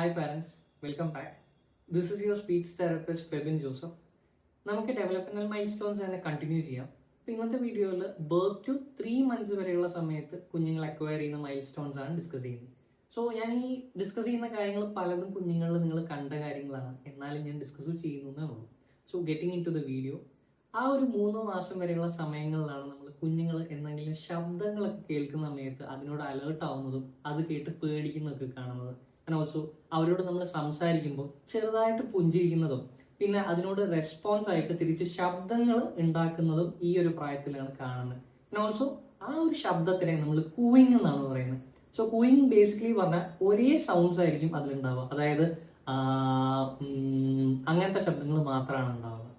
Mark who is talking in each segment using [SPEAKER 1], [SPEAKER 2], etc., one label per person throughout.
[SPEAKER 1] Hi parents, welcome back. This is your speech therapist Febin Joseph. നമുക്ക് developmental mile stones തന്നെ continue ചെയ്യാം. അപ്പോൾ ഇന്നത്തെ വീഡിയോയിൽ ബർത്ത് ടു 3 months വരെയുള്ള സമയത്ത് കുഞ്ഞുങ്ങൾ അക്വയർ ചെയ്യുന്ന മൈൽ സ്റ്റോൺസ് ആണ് ഡിസ്കസ് ചെയ്യുന്നത്. സോ ഞാൻ ഈ ഡിസ്കസ് ചെയ്യുന്ന കാര്യങ്ങൾ പലതും കുഞ്ഞുങ്ങളിൽ നിങ്ങൾ കണ്ട കാര്യങ്ങളാണ്, എന്നാലും ഞാൻ ഡിസ്കസ് ചെയ്യുന്നതേ ഉള്ളൂ. So getting into the video, ആ ഒരു 3 മാസം വരെയുള്ള സമയങ്ങളിലാണ് നമ്മൾ കുഞ്ഞുങ്ങൾ എന്തെങ്കിലും ശബ്ദങ്ങളൊക്കെ കേൾക്കുന്ന സമയത്ത് അതിനോട് അലേർട്ട് ആവുന്നതും അത് കേട്ട് പേടിക്കുന്നതൊക്കെ കാണുന്നത്. ആൻഡ് ഓൾസോ അവരോട് നമ്മൾ സംസാരിക്കുമ്പോൾ ചെറുതായിട്ട് പുഞ്ചിരിക്കുന്നതും പിന്നെ അതിനോട് റെസ്പോൺസ് ആയിട്ട് തിരിച്ച് ശബ്ദങ്ങൾ ഉണ്ടാക്കുന്നതും ഈ ഒരു പ്രായത്തിലാണ് കാണുന്നത്. ആൻഡ് ഓൾസോ ആ ഒരു ശബ്ദത്തിനെ നമ്മൾ കൂയിങ് എന്നാണ് പറയുന്നത്. സോ കൂയിങ് ബേസിക്കലി പറഞ്ഞാൽ ഒരേ സൗണ്ട്സ് ആയിരിക്കും അതിലുണ്ടാവുക, അതായത് അങ്ങനത്തെ ശബ്ദങ്ങൾ മാത്രമാണ് ഉണ്ടാവുക.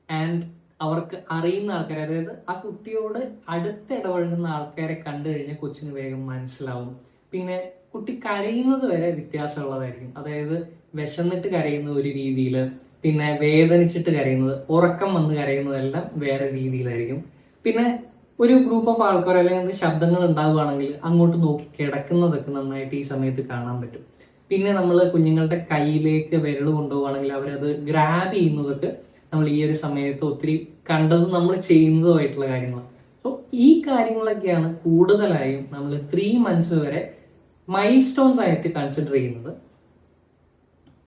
[SPEAKER 1] ആൻഡ് അവർക്ക് അറിയുന്ന ആൾക്കാർ, അതായത് ആ കുട്ടിയോട് അടുത്തിടപഴകുന്ന ആൾക്കാരെ കണ്ടു കഴിഞ്ഞാൽ കൊച്ചിന് വേഗം മനസ്സിലാവും. പിന്നെ കുട്ടി കരയുന്നത് വരെ വ്യത്യാസമുള്ളതായിരിക്കും, അതായത് വിശന്നിട്ട് കരയുന്ന ഒരു രീതിയിൽ, പിന്നെ വേദനിച്ചിട്ട് കരയുന്നത്, ഉറക്കം വന്ന് കരയുന്നതെല്ലാം വേറെ രീതിയിലായിരിക്കും. പിന്നെ ഒരു ഗ്രൂപ്പ് ഓഫ് ആൾക്കാർ അല്ലെങ്കിൽ ശബ്ദങ്ങൾ ഉണ്ടാവുകയാണെങ്കിൽ അങ്ങോട്ട് നോക്കി കിടക്കുന്നതൊക്കെ നന്നായിട്ട് ഈ സമയത്ത് കാണാൻ പറ്റും. പിന്നെ നമ്മൾ കുഞ്ഞുങ്ങളുടെ കയ്യിലേക്ക് വിരൽ കൊണ്ടുപോവുകയാണെങ്കിൽ അവരത് ഗ്രാബ് ചെയ്യുന്നതൊക്കെ നമ്മൾ ഈ ഒരു സമയത്ത് ഒത്തിരി കണ്ടതും നമ്മൾ ചെയ്യുന്നതുമായിട്ടുള്ള കാര്യങ്ങളാണ്. സോ ഈ കാര്യങ്ങളൊക്കെയാണ് കൂടുതലായും നമ്മൾ 3 months വരെ മൈൽ സ്റ്റോൺസ് ആയിട്ട് കൺസിഡർ ചെയ്യുന്നത്.